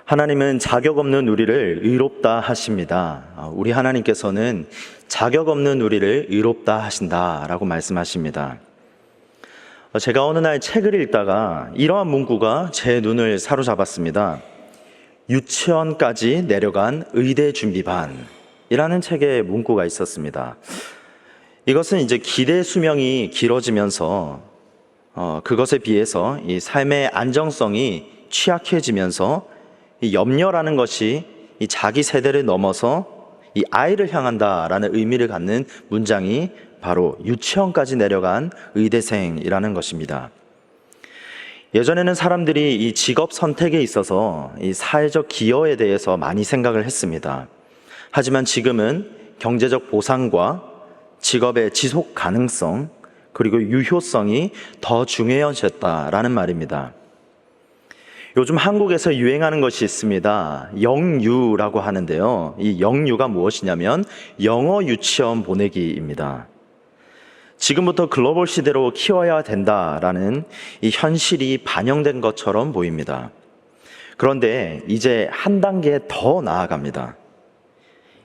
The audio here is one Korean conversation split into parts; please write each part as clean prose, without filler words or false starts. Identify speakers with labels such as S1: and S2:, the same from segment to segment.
S1: 하나님은 자격 없는 우리를 의롭다 하십니다. 우리 하나님께서는 자격 없는 우리를 의롭다 하신다라고 말씀하십니다. 제가 어느 날 책을 읽다가 이러한 문구가 제 눈을 사로잡았습니다. 유치원까지 내려간 의대 준비반이라는 책에 문구가 있었습니다. 이것은 이제 기대 수명이 길어지면서 그것에 비해서 이 삶의 안정성이 취약해지면서 이 염려라는 것이 이 자기 세대를 넘어서 이 아이를 향한다라는 의미를 갖는 문장이 바로 유치원까지 내려간 의대생이라는 것입니다. 예전에는 사람들이 이 직업 선택에 있어서 이 사회적 기여에 대해서 많이 생각을 했습니다. 하지만 지금은 경제적 보상과 직업의 지속 가능성 그리고 유효성이 더 중요해졌다라는 말입니다. 요즘 한국에서 유행하는 것이 있습니다. 영유라고 하는데요. 이 영유가 무엇이냐면 영어 유치원 보내기입니다. 지금부터 글로벌 시대로 키워야 된다라는 이 현실이 반영된 것처럼 보입니다. 그런데 이제 한 단계 더 나아갑니다.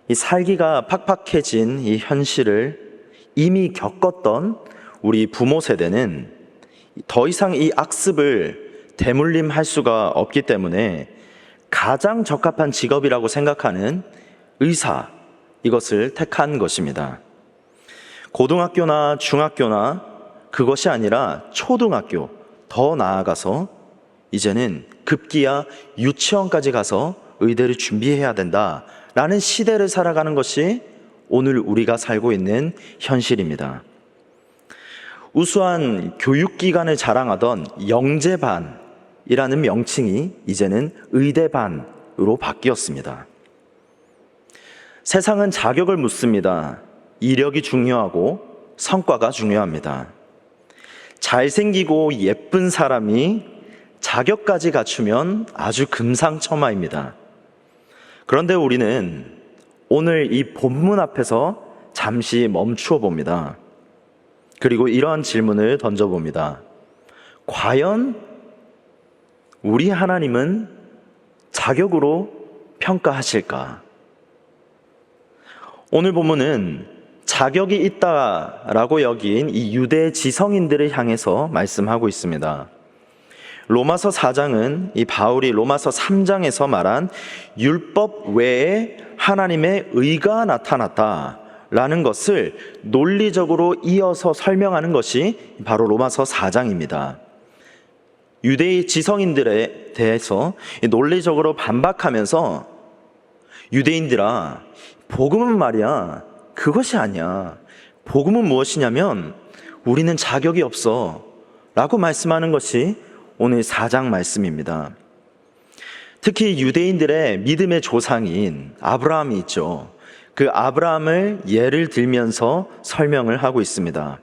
S1: 이 살기가 팍팍해진 이 현실을 이미 겪었던 우리 부모 세대는 더 이상 이 악습을 대물림할 수가 없기 때문에 가장 적합한 직업이라고 생각하는 의사, 이것을 택한 것입니다. 고등학교나 중학교나 그것이 아니라 초등학교, 더 나아가서 이제는 급기야 유치원까지 가서 의대를 준비해야 된다라는 시대를 살아가는 것이 오늘 우리가 살고 있는 현실입니다. 우수한 교육기관을 자랑하던 영재반이라는 명칭이 이제는 의대반으로 바뀌었습니다. 세상은 자격을 묻습니다. 이력이 중요하고 성과가 중요합니다. 잘생기고 예쁜 사람이 자격까지 갖추면 아주 금상첨화입니다. 그런데 우리는 오늘 이 본문 앞에서 잠시 멈추어 봅니다. 그리고 이러한 질문을 던져봅니다. 과연 우리 하나님은 자격으로 평가하실까? 오늘 본문은 자격이 있다라고 여긴 이 유대 지성인들을 향해서 말씀하고 있습니다. 로마서 4장은 이 바울이 로마서 3장에서 말한 율법 외에 하나님의 의가 나타났다라는 것을 논리적으로 이어서 설명하는 것이 바로 로마서 4장입니다. 유대의 지성인들에 대해서 논리적으로 반박하면서 유대인들아, 복음은 말이야 그것이 아니야. 복음은 무엇이냐면 우리는 자격이 없어 라고 말씀하는 것이 오늘 4장 말씀입니다. 특히 유대인들의 믿음의 조상인 아브라함이 있죠. 그 아브라함을 예를 들면서 설명을 하고 있습니다.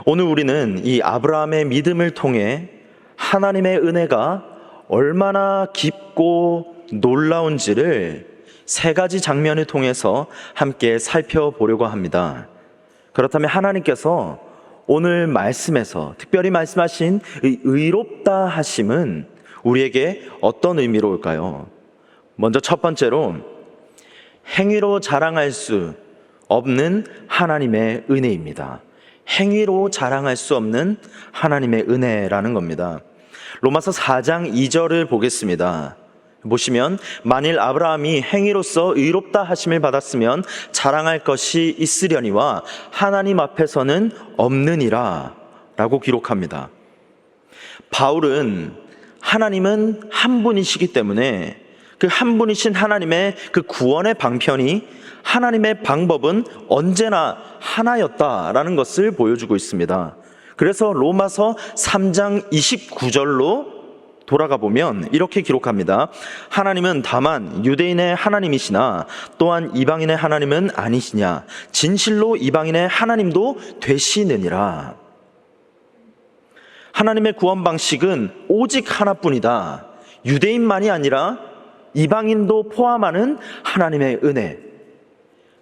S1: 오늘 우리는 이 아브라함의 믿음을 통해 하나님의 은혜가 얼마나 깊고 놀라운지를 세 가지 장면을 통해서 함께 살펴보려고 합니다. 그렇다면 하나님께서 오늘 말씀에서 특별히 말씀하신 의롭다 하심은 우리에게 어떤 의미로 올까요? 먼저 첫 번째로 행위로 자랑할 수 없는 하나님의 은혜입니다. 행위로 자랑할 수 없는 하나님의 은혜라는 겁니다. 로마서 4장 2절을 보겠습니다. 보시면 만일 아브라함이 행위로서 의롭다 하심을 받았으면 자랑할 것이 있으려니와 하나님 앞에서는 없느니라 라고 기록합니다. 바울은 하나님은 한 분이시기 때문에 그 한 분이신 하나님의 그 구원의 방편이 하나님의 방법은 언제나 하나였다라는 것을 보여주고 있습니다. 그래서 로마서 3장 29절로 돌아가 보면 이렇게 기록합니다. 하나님은 다만 유대인의 하나님이시나 또한 이방인의 하나님은 아니시냐. 진실로 이방인의 하나님도 되시느니라. 하나님의 구원 방식은 오직 하나뿐이다. 유대인만이 아니라 이방인도 포함하는 하나님의 은혜,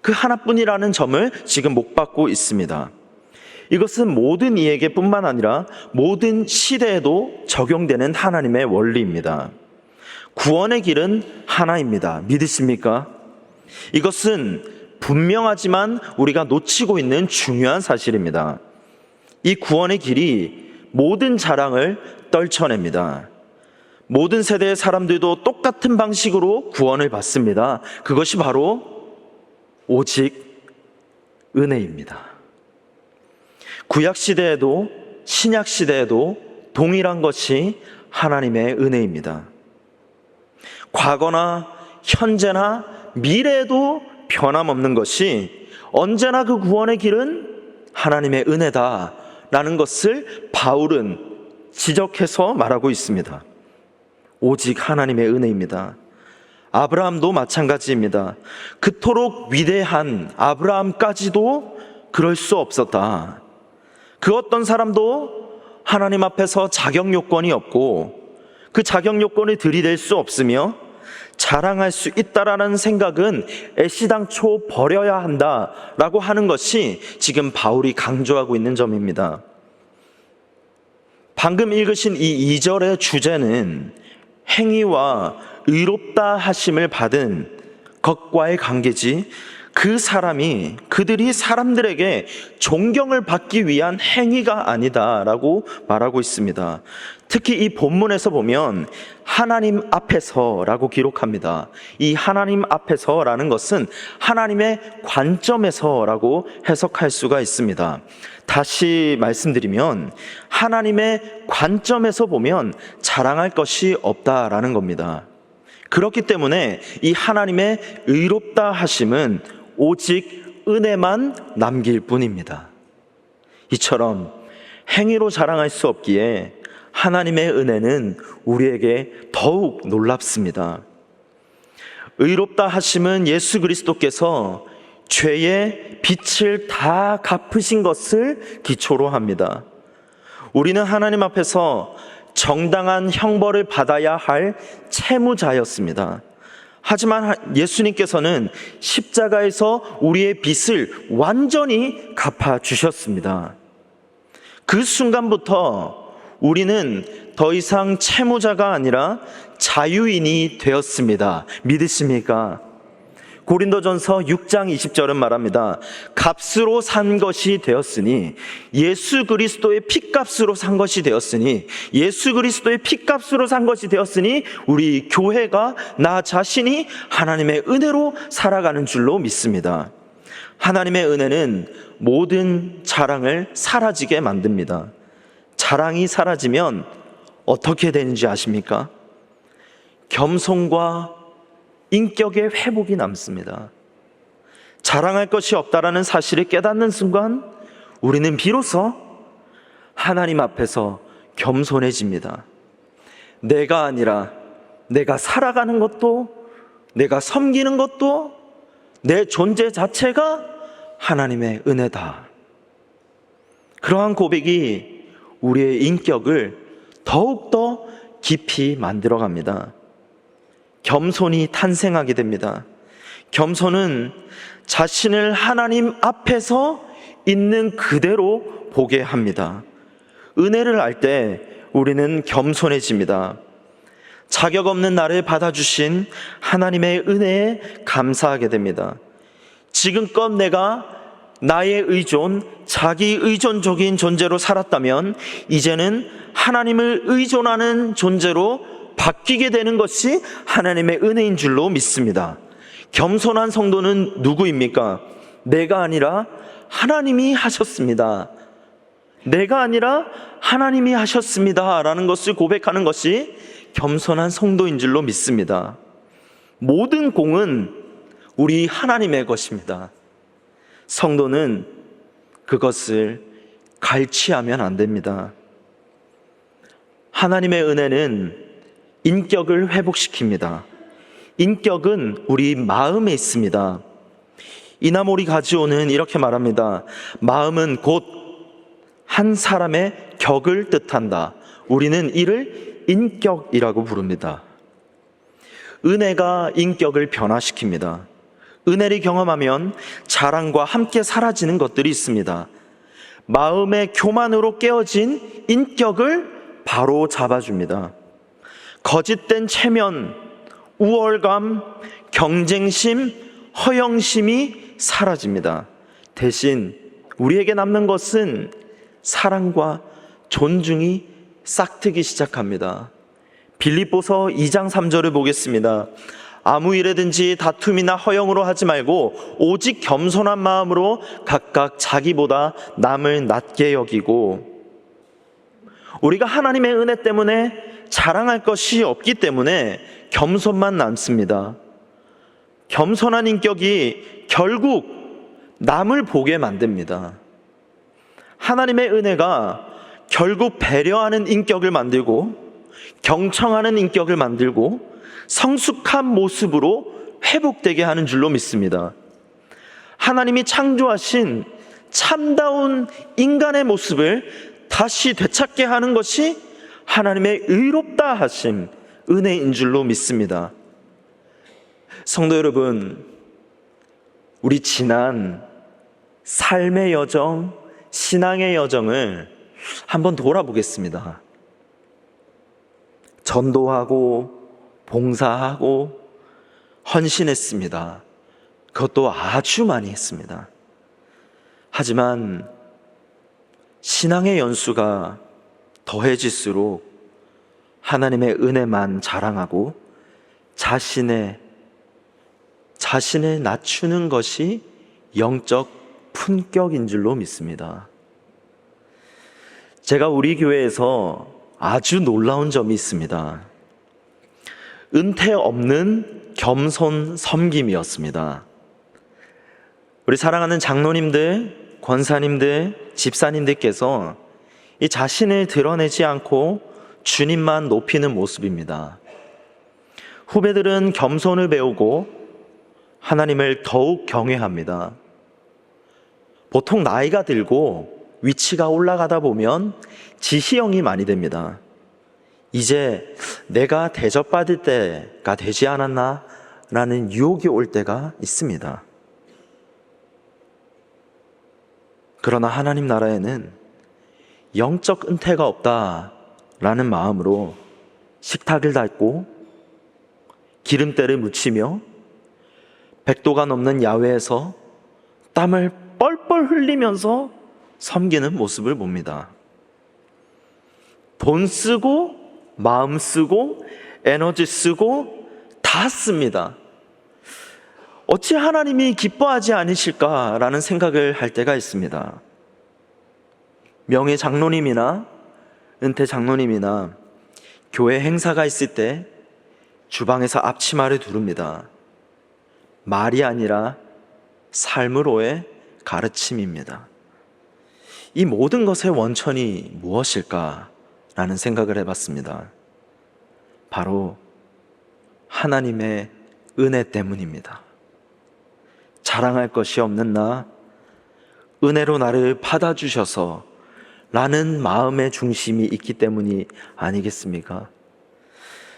S1: 그 하나뿐이라는 점을 지금 못 받고 있습니다. 이것은 모든 이에게 뿐만 아니라 모든 시대에도 적용되는 하나님의 원리입니다. 구원의 길은 하나입니다. 믿으십니까? 이것은 분명하지만 우리가 놓치고 있는 중요한 사실입니다. 이 구원의 길이 모든 자랑을 떨쳐냅니다. 모든 세대의 사람들도 똑같은 방식으로 구원을 받습니다. 그것이 바로 오직 은혜입니다. 구약시대에도 신약시대에도 동일한 것이 하나님의 은혜입니다. 과거나 현재나 미래에도 변함없는 것이 언제나 그 구원의 길은 하나님의 은혜다라는 것을 바울은 지적해서 말하고 있습니다. 오직 하나님의 은혜입니다. 아브라함도 마찬가지입니다. 그토록 위대한 아브라함까지도 그럴 수 없었다. 그 어떤 사람도 하나님 앞에서 자격 요건이 없고 그 자격 요건을 들이댈 수 없으며 자랑할 수 있다라는 생각은 애시당초 버려야 한다라고 하는 것이 지금 바울이 강조하고 있는 점입니다. 방금 읽으신 이 2절의 주제는 행위와 의롭다 하심을 받은 것과의 관계지, 그들이 사람들에게 존경을 받기 위한 행위가 아니다라고 말하고 있습니다. 특히 이 본문에서 보면 하나님 앞에서라고 기록합니다. 이 하나님 앞에서라는 것은 하나님의 관점에서라고 해석할 수가 있습니다. 다시 말씀드리면 하나님의 관점에서 보면 자랑할 것이 없다라는 겁니다. 그렇기 때문에 이 하나님의 의롭다 하심은 오직 은혜만 남길 뿐입니다. 이처럼 행위로 자랑할 수 없기에 하나님의 은혜는 우리에게 더욱 놀랍습니다. 의롭다 하심은 예수 그리스도께서 죄의 빚을 다 갚으신 것을 기초로 합니다. 우리는 하나님 앞에서 정당한 형벌을 받아야 할 채무자였습니다. 하지만 예수님께서는 십자가에서 우리의 빚을 완전히 갚아주셨습니다. 그 순간부터 우리는 더 이상 채무자가 아니라 자유인이 되었습니다. 믿으십니까? 고린도전서 6장 20절은 말합니다. 값으로 산 것이 되었으니 예수 그리스도의 핏값으로 산 것이 되었으니 예수 그리스도의 핏값으로 산 것이 되었으니 우리 교회가 나 자신이 하나님의 은혜로 살아가는 줄로 믿습니다. 하나님의 은혜는 모든 자랑을 사라지게 만듭니다. 자랑이 사라지면 어떻게 되는지 아십니까? 겸손과 인격의 회복이 남습니다. 자랑할 것이 없다라는 사실을 깨닫는 순간 우리는 비로소 하나님 앞에서 겸손해집니다. 내가 아니라 내가 살아가는 것도, 내가 섬기는 것도, 내 존재 자체가 하나님의 은혜다. 그러한 고백이 우리의 인격을 더욱더 깊이 만들어갑니다. 겸손이 탄생하게 됩니다. 겸손은 자신을 하나님 앞에서 있는 그대로 보게 합니다. 은혜를 알 때 우리는 겸손해집니다. 자격 없는 나를 받아주신 하나님의 은혜에 감사하게 됩니다. 지금껏 내가 나의 의존, 자기 의존적인 존재로 살았다면 이제는 하나님을 의존하는 존재로 바뀌게 되는 것이 하나님의 은혜인 줄로 믿습니다. 겸손한 성도는 누구입니까? 내가 아니라 하나님이 하셨습니다. 내가 아니라 하나님이 하셨습니다 라는 것을 고백하는 것이 겸손한 성도인 줄로 믿습니다. 모든 공은 우리 하나님의 것입니다. 성도는 그것을 갈취하면 안 됩니다. 하나님의 은혜는 인격을 회복시킵니다. 인격은 우리 마음에 있습니다. 이나모리 가지오는 이렇게 말합니다. 마음은 곧 한 사람의 격을 뜻한다. 우리는 이를 인격이라고 부릅니다. 은혜가 인격을 변화시킵니다. 은혜를 경험하면 자랑과 함께 사라지는 것들이 있습니다. 마음의 교만으로 깨어진 인격을 바로 잡아줍니다. 거짓된 체면, 우월감, 경쟁심, 허영심이 사라집니다. 대신 우리에게 남는 것은 사랑과 존중이 싹트기 시작합니다. 빌립보서 2장 3절을 보겠습니다. 아무 일에든지 다툼이나 허영으로 하지 말고 오직 겸손한 마음으로 각각 자기보다 남을 낮게 여기고, 우리가 하나님의 은혜 때문에 자랑할 것이 없기 때문에 겸손만 남습니다. 겸손한 인격이 결국 남을 보게 만듭니다. 하나님의 은혜가 결국 배려하는 인격을 만들고 경청하는 인격을 만들고 성숙한 모습으로 회복되게 하는 줄로 믿습니다. 하나님이 창조하신 참다운 인간의 모습을 다시 되찾게 하는 것이 하나님의 의롭다 하심, 은혜인 줄로 믿습니다. 성도 여러분, 우리 지난 삶의 여정, 신앙의 여정을 한번 돌아보겠습니다. 전도하고 봉사하고 헌신했습니다. 그것도 아주 많이 했습니다. 하지만 신앙의 연수가 더해질수록 하나님의 은혜만 자랑하고 자신을 낮추는 것이 영적 품격인 줄로 믿습니다. 제가 우리 교회에서 아주 놀라운 점이 있습니다. 은퇴 없는 겸손 섬김이었습니다. 우리 사랑하는 장로님들, 권사님들, 집사님들께서 이 자신을 드러내지 않고 주님만 높이는 모습입니다. 후배들은 겸손을 배우고 하나님을 더욱 경외합니다. 보통 나이가 들고 위치가 올라가다 보면 지시형이 많이 됩니다. 이제 내가 대접받을 때가 되지 않았나 라는 유혹이 올 때가 있습니다. 그러나 하나님 나라에는 영적 은퇴가 없다라는 마음으로 식탁을 닦고 기름때를 묻히며 100도가 넘는 야외에서 땀을 뻘뻘 흘리면서 섬기는 모습을 봅니다. 돈 쓰고 마음 쓰고 에너지 쓰고 다 씁니다. 어찌 하나님이 기뻐하지 않으실까라는 생각을 할 때가 있습니다. 명예 장로님이나 은퇴 장로님이나 교회 행사가 있을 때 주방에서 앞치마를 두릅니다. 말이 아니라 삶으로의 가르침입니다. 이 모든 것의 원천이 무엇일까라는 생각을 해봤습니다. 바로 하나님의 은혜 때문입니다. 자랑할 것이 없는 나, 은혜로 나를 받아주셔서 라는 마음의 중심이 있기 때문이 아니겠습니까?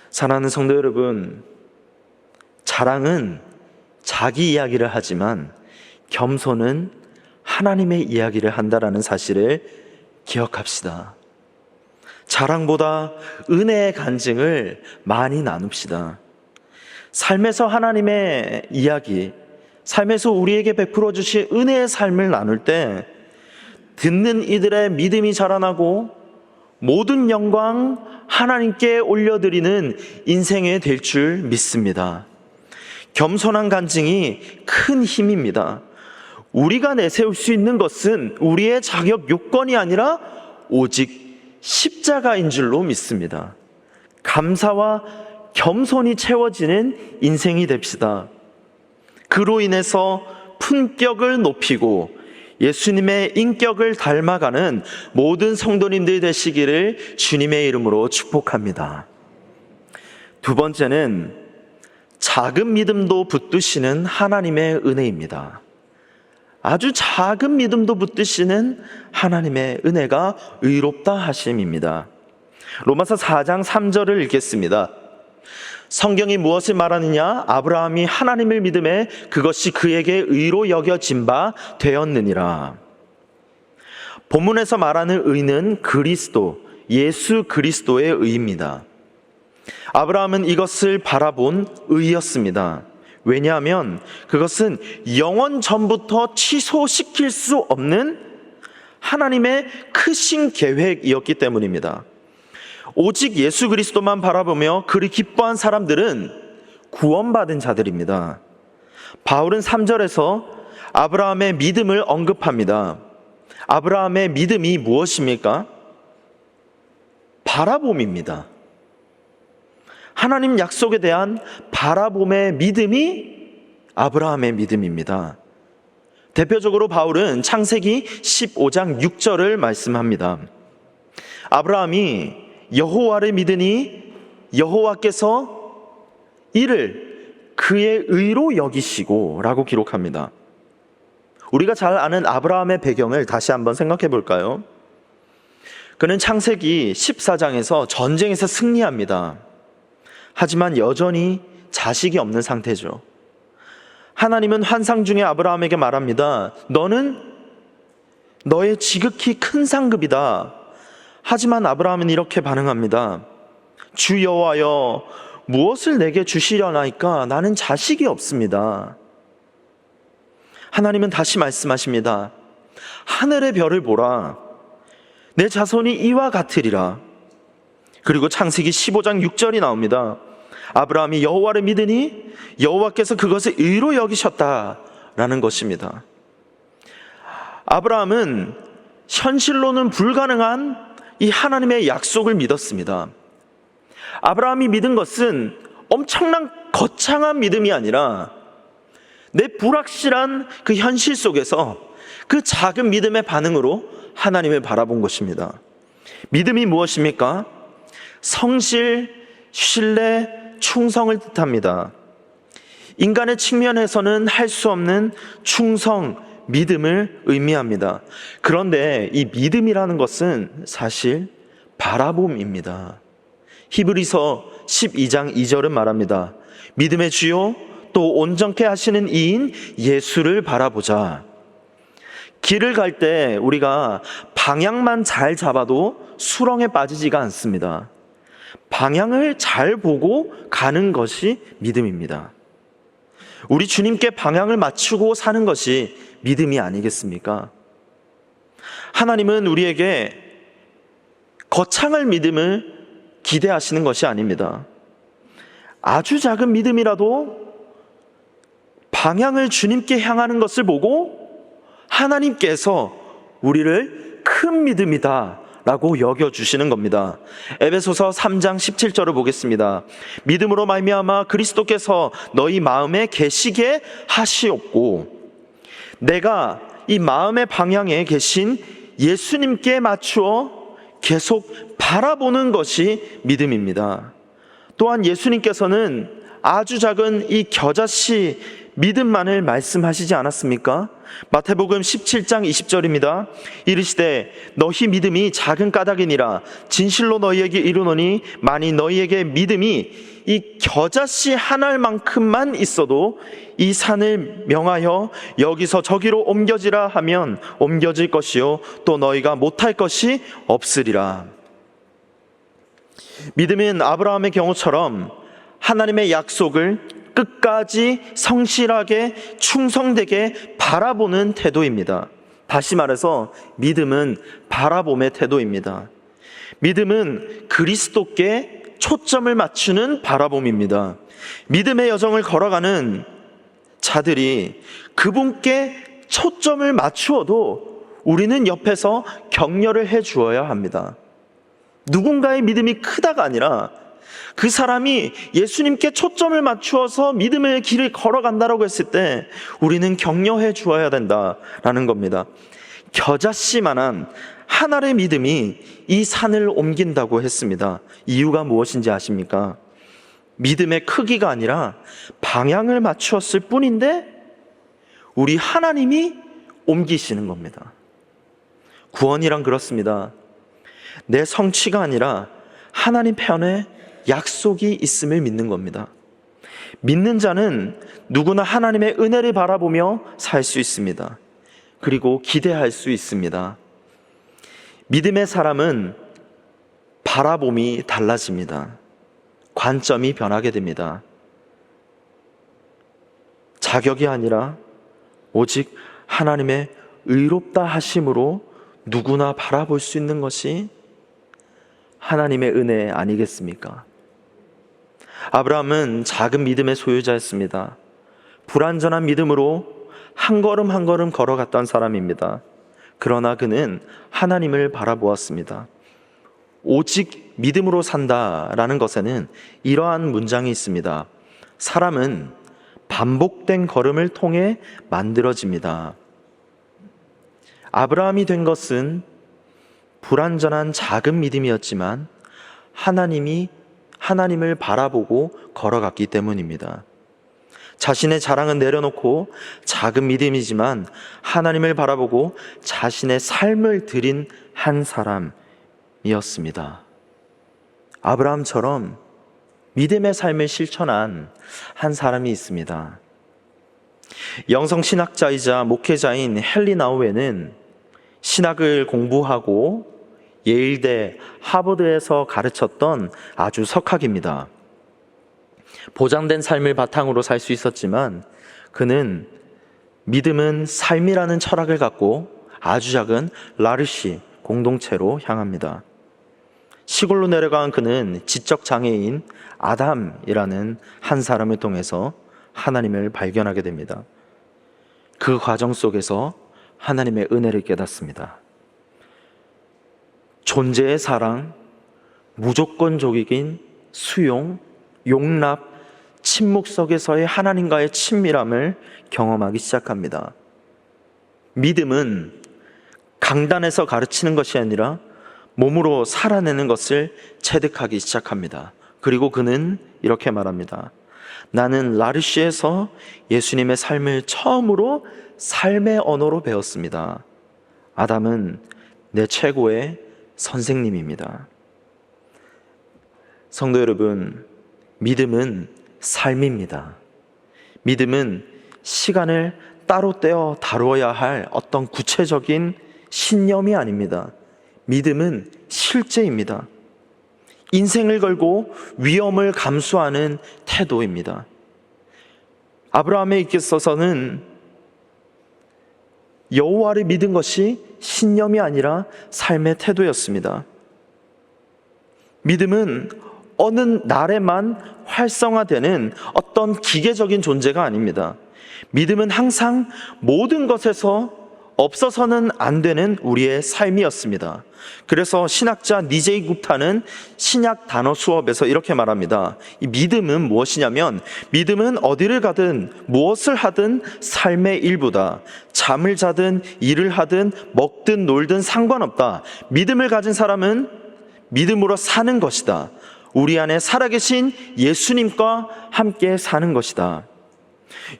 S1: 사랑하는 성도 여러분, 자랑은 자기 이야기를 하지만 겸손은 하나님의 이야기를 한다라는 사실을 기억합시다. 자랑보다 은혜의 간증을 많이 나눕시다. 삶에서 하나님의 이야기, 삶에서 우리에게 베풀어 주신 은혜의 삶을 나눌 때 듣는 이들의 믿음이 자라나고 모든 영광 하나님께 올려드리는 인생이 될 줄 믿습니다. 겸손한 간증이 큰 힘입니다. 우리가 내세울 수 있는 것은 우리의 자격 요건이 아니라 오직 십자가인 줄로 믿습니다. 감사와 겸손이 채워지는 인생이 됩시다. 그로 인해서 품격을 높이고 예수님의 인격을 닮아가는 모든 성도님들 되시기를 주님의 이름으로 축복합니다. 두 번째는 작은 믿음도 붙드시는 하나님의 은혜입니다. 아주 작은 믿음도 붙드시는 하나님의 은혜가 의롭다 하심입니다. 로마서 4장 3절을 읽겠습니다. 성경이 무엇을 말하느냐? 아브라함이 하나님을 믿음에 그것이 그에게 의로 여겨진 바 되었느니라. 본문에서 말하는 의는 그리스도, 예수 그리스도의 의입니다. 아브라함은 이것을 바라본 의였습니다. 왜냐하면 그것은 영원 전부터 취소시킬 수 없는 하나님의 크신 계획이었기 때문입니다. 오직 예수 그리스도만 바라보며 그를 기뻐한 사람들은 구원받은 자들입니다. 바울은 3절에서 아브라함의 믿음을 언급합니다. 아브라함의 믿음이 무엇입니까? 바라봄입니다. 하나님 약속에 대한 바라봄의 믿음이 아브라함의 믿음입니다. 대표적으로 바울은 창세기 15장 6절을 말씀합니다. 아브라함이 여호와를 믿으니 여호와께서 이를 그의 의로 여기시고 라고 기록합니다. 우리가 잘 아는 아브라함의 배경을 다시 한번 생각해 볼까요? 그는 창세기 14장에서 전쟁에서 승리합니다. 하지만 여전히 자식이 없는 상태죠. 하나님은 환상 중에 아브라함에게 말합니다. 너는 너의 지극히 큰 상급이다. 하지만 아브라함은 이렇게 반응합니다. 주 여호와여, 무엇을 내게 주시려나이까? 나는 자식이 없습니다. 하나님은 다시 말씀하십니다. 하늘의 별을 보라. 내 자손이 이와 같으리라. 그리고 창세기 15장 6절이 나옵니다. 아브라함이 여호와를 믿으니 여호와께서 그것을 의로 여기셨다라는 것입니다. 아브라함은 현실로는 불가능한 이 하나님의 약속을 믿었습니다. 아브라함이 믿은 것은 엄청난 거창한 믿음이 아니라 내 불확실한 그 현실 속에서 그 작은 믿음의 반응으로 하나님을 바라본 것입니다. 믿음이 무엇입니까? 성실, 신뢰, 충성을 뜻합니다. 인간의 측면에서는 할 수 없는 충성, 믿음을 의미합니다. 그런데 이 믿음이라는 것은 사실 바라봄입니다. 히브리서 12장 2절은 말합니다. 믿음의 주요 또 온전케 하시는 이인 예수를 바라보자. 길을 갈 때 우리가 방향만 잘 잡아도 수렁에 빠지지가 않습니다. 방향을 잘 보고 가는 것이 믿음입니다. 우리 주님께 방향을 맞추고 사는 것이 믿음이 아니겠습니까? 하나님은 우리에게 거창할 믿음을 기대하시는 것이 아닙니다. 아주 작은 믿음이라도 방향을 주님께 향하는 것을 보고 하나님께서 우리를 큰 믿음이다 라고 여겨주시는 겁니다. 에베소서 3장 17절을 보겠습니다. 믿음으로 말미암아 그리스도께서 너희 마음에 계시게 하시옵고 내가 이 마음의 방향에 계신 예수님께 맞추어 계속 바라보는 것이 믿음입니다. 또한 예수님께서는 아주 작은 이 겨자씨 믿음만을 말씀하시지 않았습니까? 마태복음 17장 20절입니다. 이르시되 너희 믿음이 작은 까닭이니라 진실로 너희에게 이르노니 만일 너희에게 믿음이 이 겨자씨 한 알만큼만 있어도 이 산을 명하여 여기서 저기로 옮겨지라 하면 옮겨질 것이요 또 너희가 못할 것이 없으리라. 믿음은 아브라함의 경우처럼 하나님의 약속을 끝까지 성실하게 충성되게 바라보는 태도입니다. 다시 말해서 믿음은 바라봄의 태도입니다. 믿음은 그리스도께 초점을 맞추는 바라봄입니다. 믿음의 여정을 걸어가는 자들이 그분께 초점을 맞추어도 우리는 옆에서 격려를 해 주어야 합니다. 누군가의 믿음이 크다가 아니라 그 사람이 예수님께 초점을 맞추어서 믿음의 길을 걸어간다라고 했을 때 우리는 격려해 주어야 된다라는 겁니다. 겨자씨만한 하나의 믿음이 이 산을 옮긴다고 했습니다. 이유가 무엇인지 아십니까? 믿음의 크기가 아니라 방향을 맞추었을 뿐인데 우리 하나님이 옮기시는 겁니다. 구원이란 그렇습니다. 내 성취가 아니라 하나님 편에 약속이 있음을 믿는 겁니다. 믿는 자는 누구나 하나님의 은혜를 바라보며 살 수 있습니다. 그리고 기대할 수 있습니다. 믿음의 사람은 바라봄이 달라집니다. 관점이 변하게 됩니다. 자격이 아니라 오직 하나님의 의롭다 하심으로 누구나 바라볼 수 있는 것이 하나님의 은혜 아니겠습니까? 아브라함은 작은 믿음의 소유자였습니다. 불완전한 믿음으로 한 걸음 한 걸음 걸어갔던 사람입니다. 그러나 그는 하나님을 바라보았습니다. 오직 믿음으로 산다라는 것에는 이러한 문장이 있습니다. 사람은 반복된 걸음을 통해 만들어집니다. 아브라함이 된 것은 불완전한 작은 믿음이었지만 하나님을 바라보고 걸어갔기 때문입니다. 자신의 자랑은 내려놓고 작은 믿음이지만 하나님을 바라보고 자신의 삶을 드린 한 사람이었습니다. 아브라함처럼 믿음의 삶을 실천한 한 사람이 있습니다. 영성신학자이자 목회자인 헨리 나우에는 신학을 공부하고 예일대, 하버드에서 가르쳤던 아주 석학입니다. 보장된 삶을 바탕으로 살 수 있었지만 그는 믿음은 삶이라는 철학을 갖고 아주 작은 라르시 공동체로 향합니다. 시골로 내려간 그는 지적 장애인 아담이라는 한 사람을 통해서 하나님을 발견하게 됩니다. 그 과정 속에서 하나님의 은혜를 깨닫습니다. 존재의 사랑, 무조건적인 수용, 용납, 침묵 속에서의 하나님과의 친밀함을 경험하기 시작합니다. 믿음은 강단에서 가르치는 것이 아니라 몸으로 살아내는 것을 체득하기 시작합니다. 그리고 그는 이렇게 말합니다. 나는 라르시에서 예수님의 삶을 처음으로 삶의 언어로 배웠습니다. 아담은 내 최고의 선생님입니다. 성도 여러분, 믿음은 삶입니다. 믿음은 시간을 따로 떼어 다루어야 할 어떤 구체적인 신념이 아닙니다. 믿음은 실제입니다. 인생을 걸고 위험을 감수하는 태도입니다. 아브라함에 있어서는 여호와를 믿은 것이 신념이 아니라 삶의 태도였습니다. 믿음은 어느 날에만 활성화되는 어떤 기계적인 존재가 아닙니다. 믿음은 항상 모든 것에서 없어서는 안 되는 우리의 삶이었습니다. 그래서 신학자 니제이 굽타는 신약 단어 수업에서 이렇게 말합니다. 이 믿음은 무엇이냐면 믿음은 어디를 가든 무엇을 하든 삶의 일부다. 잠을 자든 일을 하든 먹든 놀든 상관없다. 믿음을 가진 사람은 믿음으로 사는 것이다. 우리 안에 살아계신 예수님과 함께 사는 것이다.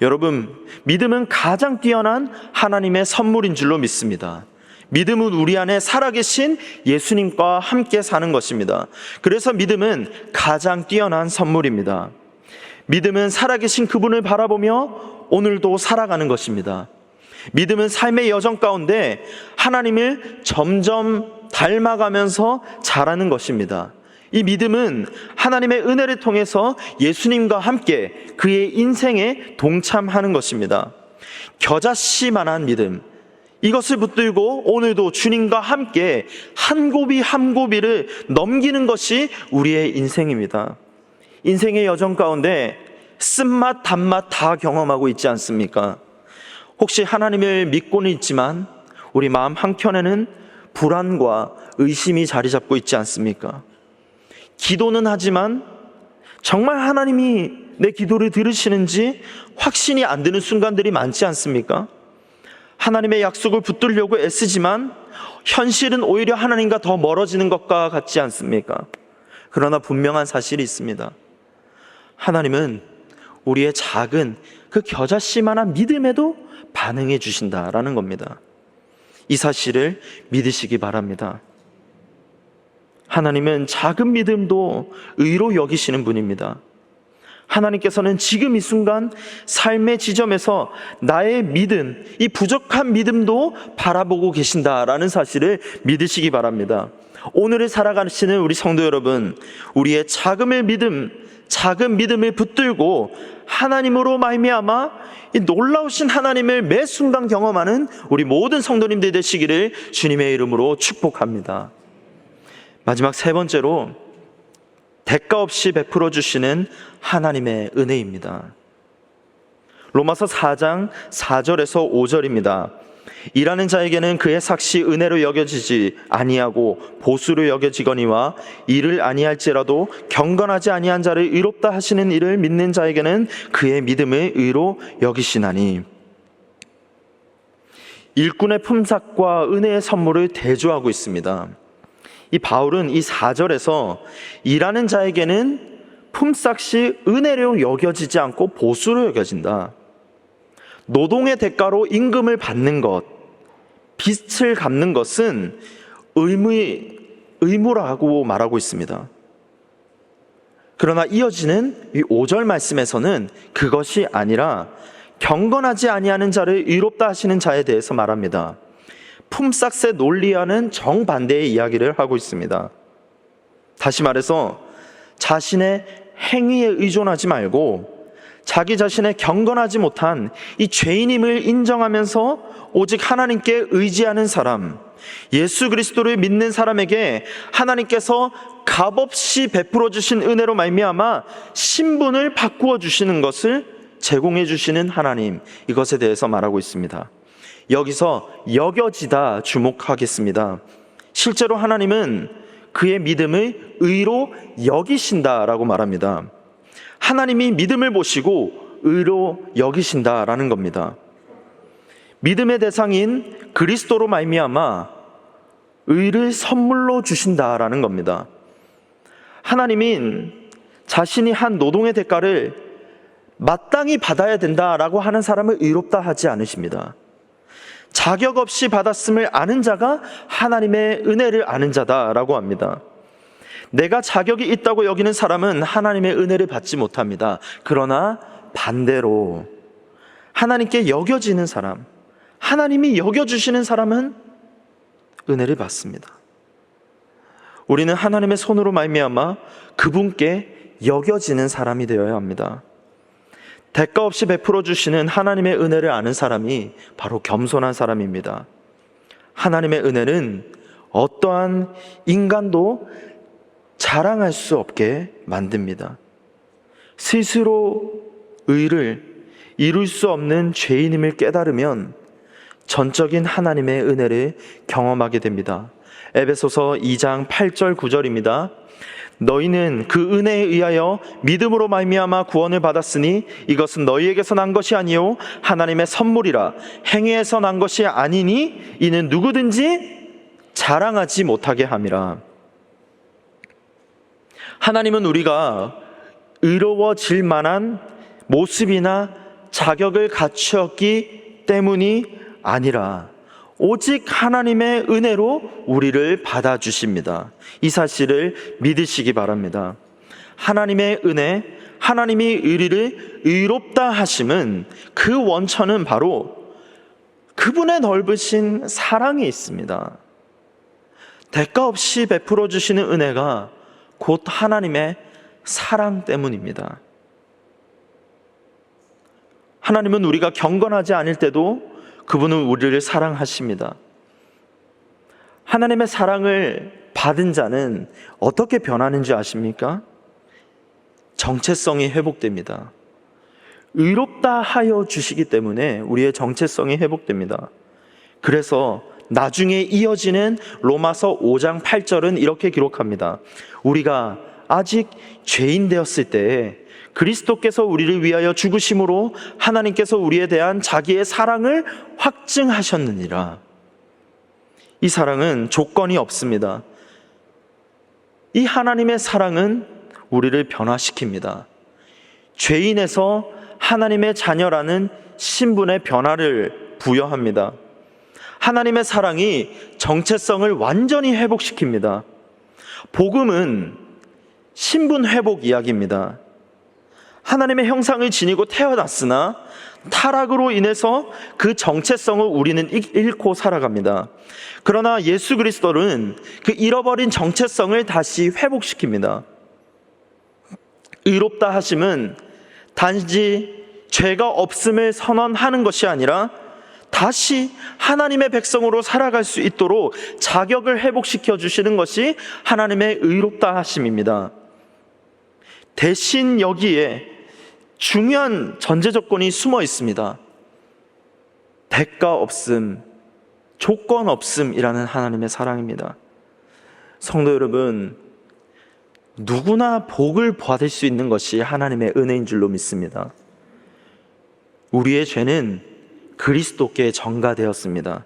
S1: 여러분, 믿음은 가장 뛰어난 하나님의 선물인 줄로 믿습니다. 믿음은 우리 안에 살아계신 예수님과 함께 사는 것입니다. 그래서 믿음은 가장 뛰어난 선물입니다. 믿음은 살아계신 그분을 바라보며 오늘도 살아가는 것입니다. 믿음은 삶의 여정 가운데 하나님을 점점 닮아가면서 자라는 것입니다. 이 믿음은 하나님의 은혜를 통해서 예수님과 함께 그의 인생에 동참하는 것입니다. 겨자씨만한 믿음, 이것을 붙들고 오늘도 주님과 함께 한 고비 한 고비를 넘기는 것이 우리의 인생입니다. 인생의 여정 가운데 쓴맛 단맛 다 경험하고 있지 않습니까? 혹시 하나님을 믿고는 있지만 우리 마음 한켠에는 불안과 의심이 자리 잡고 있지 않습니까? 기도는 하지만 정말 하나님이 내 기도를 들으시는지 확신이 안 드는 순간들이 많지 않습니까? 하나님의 약속을 붙들려고 애쓰지만 현실은 오히려 하나님과 더 멀어지는 것과 같지 않습니까? 그러나 분명한 사실이 있습니다. 하나님은 우리의 작은 그 겨자씨만한 믿음에도 반응해 주신다라는 겁니다. 이 사실을 믿으시기 바랍니다. 하나님은 작은 믿음도 의로 여기시는 분입니다. 하나님께서는 지금 이 순간 삶의 지점에서 나의 믿음, 이 부족한 믿음도 바라보고 계신다라는 사실을 믿으시기 바랍니다. 오늘을 살아가시는 우리 성도 여러분, 우리의 작은 믿음을 붙들고 하나님으로 말미암아 이 놀라우신 하나님을 매 순간 경험하는 우리 모든 성도님들 되시기를 주님의 이름으로 축복합니다. 마지막 세 번째로, 대가 없이 베풀어 주시는 하나님의 은혜입니다. 로마서 4장 4절에서 5절입니다. 일하는 자에게는 그의 삭시 은혜로 여겨지지 아니하고 보수로 여겨지거니와 일을 아니할지라도 경건하지 아니한 자를 의롭다 하시는 이를 믿는 자에게는 그의 믿음을 의로 여기시나니. 일꾼의 품삯과 은혜의 선물을 대조하고 있습니다. 이 바울은 이 4절에서 일하는 자에게는 품삯이 은혜로 여겨지지 않고 보수로 여겨진다. 노동의 대가로 임금을 받는 것, 빚을 갚는 것은 의무라고 말하고 있습니다. 그러나 이어지는 이 5절 말씀에서는 그것이 아니라 경건하지 아니하는 자를 의롭다 하시는 자에 대해서 말합니다. 품삯의 논리와는 정반대의 이야기를 하고 있습니다. 다시 말해서 자신의 행위에 의존하지 말고 자기 자신의 경건하지 못한 이 죄인임을 인정하면서 오직 하나님께 의지하는 사람, 예수 그리스도를 믿는 사람에게 하나님께서 값없이 베풀어 주신 은혜로 말미암아 신분을 바꾸어 주시는 것을 제공해 주시는 하나님, 이것에 대해서 말하고 있습니다. 여기서 여겨지다 주목하겠습니다. 실제로 하나님은 그의 믿음을 의로 여기신다라고 말합니다. 하나님이 믿음을 보시고 의로 여기신다라는 겁니다. 믿음의 대상인 그리스도로 말미암아 의를 선물로 주신다라는 겁니다. 하나님은 자신이 한 노동의 대가를 마땅히 받아야 된다라고 하는 사람을 의롭다 하지 않으십니다. 자격 없이 받았음을 아는 자가 하나님의 은혜를 아는 자다라고 합니다. 내가 자격이 있다고 여기는 사람은 하나님의 은혜를 받지 못합니다. 그러나 반대로 하나님께 여겨지는 사람, 하나님이 여겨주시는 사람은 은혜를 받습니다. 우리는 하나님의 손으로 말미암아 그분께 여겨지는 사람이 되어야 합니다. 대가 없이 베풀어 주시는 하나님의 은혜를 아는 사람이 바로 겸손한 사람입니다. 하나님의 은혜는 어떠한 인간도 자랑할 수 없게 만듭니다. 스스로 의를 이룰 수 없는 죄인임을 깨달으면 전적인 하나님의 은혜를 경험하게 됩니다. 에베소서 2장 8절 9절입니다. 너희는 그 은혜에 의하여 믿음으로 말미암아 구원을 받았으니 이것은 너희에게서 난 것이 아니요 하나님의 선물이라. 행위에서 난 것이 아니니 이는 누구든지 자랑하지 못하게 함이라. 하나님은 우리가 의로워질 만한 모습이나 자격을 갖추었기 때문이 아니라 오직 하나님의 은혜로 우리를 받아주십니다. 이 사실을 믿으시기 바랍니다. 하나님의 은혜, 하나님이 우리를 의롭다 하심은 그 원천은 바로 그분의 넓으신 사랑이 있습니다. 대가 없이 베풀어 주시는 은혜가 곧 하나님의 사랑 때문입니다. 하나님은 우리가 경건하지 않을 때도 그분은 우리를 사랑하십니다. 하나님의 사랑을 받은 자는 어떻게 변하는지 아십니까? 정체성이 회복됩니다. 의롭다 하여 주시기 때문에 우리의 정체성이 회복됩니다. 그래서 나중에 이어지는 로마서 5장 8절은 이렇게 기록합니다. 우리가 아직 죄인 되었을 때에 그리스도께서 우리를 위하여 죽으심으로 하나님께서 우리에 대한 자기의 사랑을 확증하셨느니라. 이 사랑은 조건이 없습니다. 이 하나님의 사랑은 우리를 변화시킵니다. 죄인에서 하나님의 자녀라는 신분의 변화를 부여합니다. 하나님의 사랑이 정체성을 완전히 회복시킵니다. 복음은 신분 회복 이야기입니다. 하나님의 형상을 지니고 태어났으나 타락으로 인해서 그 정체성을 우리는 잃고 살아갑니다. 그러나 예수 그리스도는 그 잃어버린 정체성을 다시 회복시킵니다. 의롭다 하심은 단지 죄가 없음을 선언하는 것이 아니라 다시 하나님의 백성으로 살아갈 수 있도록 자격을 회복시켜 주시는 것이 하나님의 의롭다 하심입니다. 대신 여기에 중요한 전제 조건이 숨어 있습니다. 대가 없음, 조건 없음이라는 하나님의 사랑입니다. 성도 여러분, 누구나 복을 받을 수 있는 것이 하나님의 은혜인 줄로 믿습니다. 우리의 죄는 그리스도께 전가되었습니다.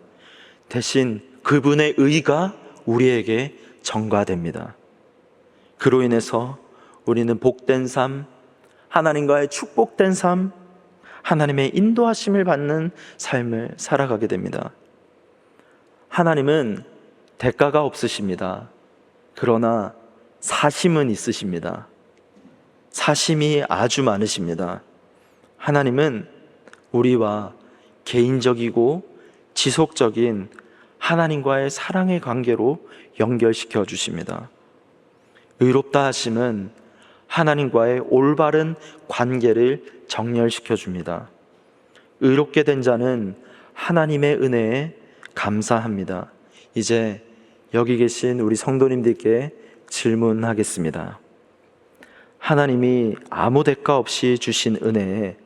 S1: 대신 그분의 의가 우리에게 전가됩니다. 그로 인해서 우리는 복된 삶, 하나님과의 축복된 삶, 하나님의 인도하심을 받는 삶을 살아가게 됩니다. 하나님은 대가가 없으십니다. 그러나 사심은 있으십니다. 사심이 아주 많으십니다. 하나님은 우리와 개인적이고 지속적인 하나님과의 사랑의 관계로 연결시켜 주십니다. 의롭다 하심은 하나님과의 올바른 관계를 정렬시켜 줍니다. 의롭게 된 자는 하나님의 은혜에 감사합니다. 이제 여기 계신 우리 성도님들께 질문하겠습니다. 하나님이 아무 대가 없이 주신 은혜에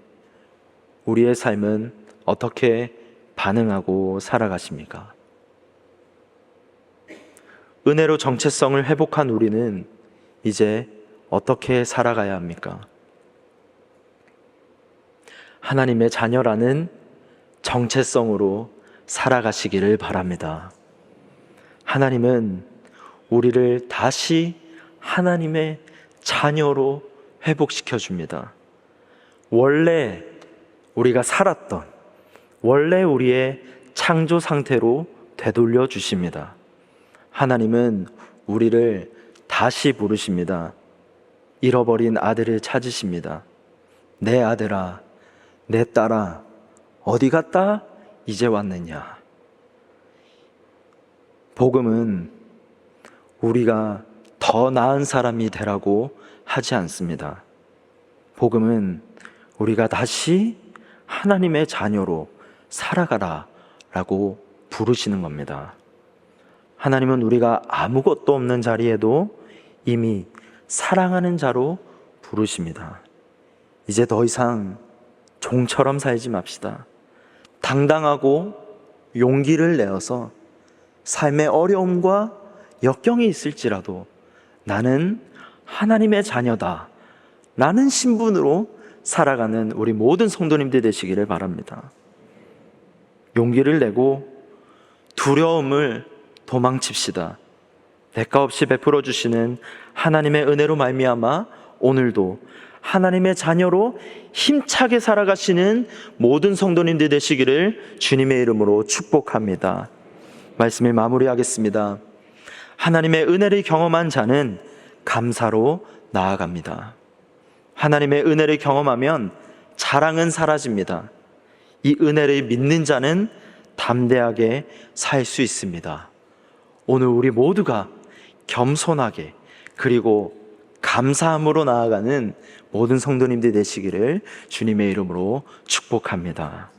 S1: 우리의 삶은 어떻게 반응하고 살아가십니까? 은혜로 정체성을 회복한 우리는 이제 어떻게 살아가야 합니까? 하나님의 자녀라는 정체성으로 살아가시기를 바랍니다. 하나님은 우리를 다시 하나님의 자녀로 회복시켜 줍니다. 원래 우리가 살았던, 원래 우리의 창조 상태로 되돌려 주십니다. 하나님은 우리를 다시 부르십니다. 잃어버린 아들을 찾으십니다. 내 아들아, 내 딸아, 어디 갔다 이제 왔느냐? 복음은 우리가 더 나은 사람이 되라고 하지 않습니다. 복음은 우리가 다시 하나님의 자녀로 살아가라 라고 부르시는 겁니다. 하나님은 우리가 아무것도 없는 자리에도 이미 사랑하는 자로 부르십니다. 이제 더 이상 종처럼 살지 맙시다. 당당하고 용기를 내어서 삶의 어려움과 역경이 있을지라도 나는 하나님의 자녀다 라는 신분으로 살아가는 우리 모든 성도님들 되시기를 바랍니다. 용기를 내고 두려움을 도망칩시다. 대가 없이 베풀어 주시는 하나님의 은혜로 말미암아 오늘도 하나님의 자녀로 힘차게 살아가시는 모든 성도님들 되시기를 주님의 이름으로 축복합니다. 말씀을 마무리하겠습니다. 하나님의 은혜를 경험한 자는 감사로 나아갑니다. 하나님의 은혜를 경험하면 자랑은 사라집니다. 이 은혜를 믿는 자는 담대하게 살 수 있습니다. 오늘 우리 모두가 겸손하게 그리고 감사함으로 나아가는 모든 성도님들 되시기를 주님의 이름으로 축복합니다.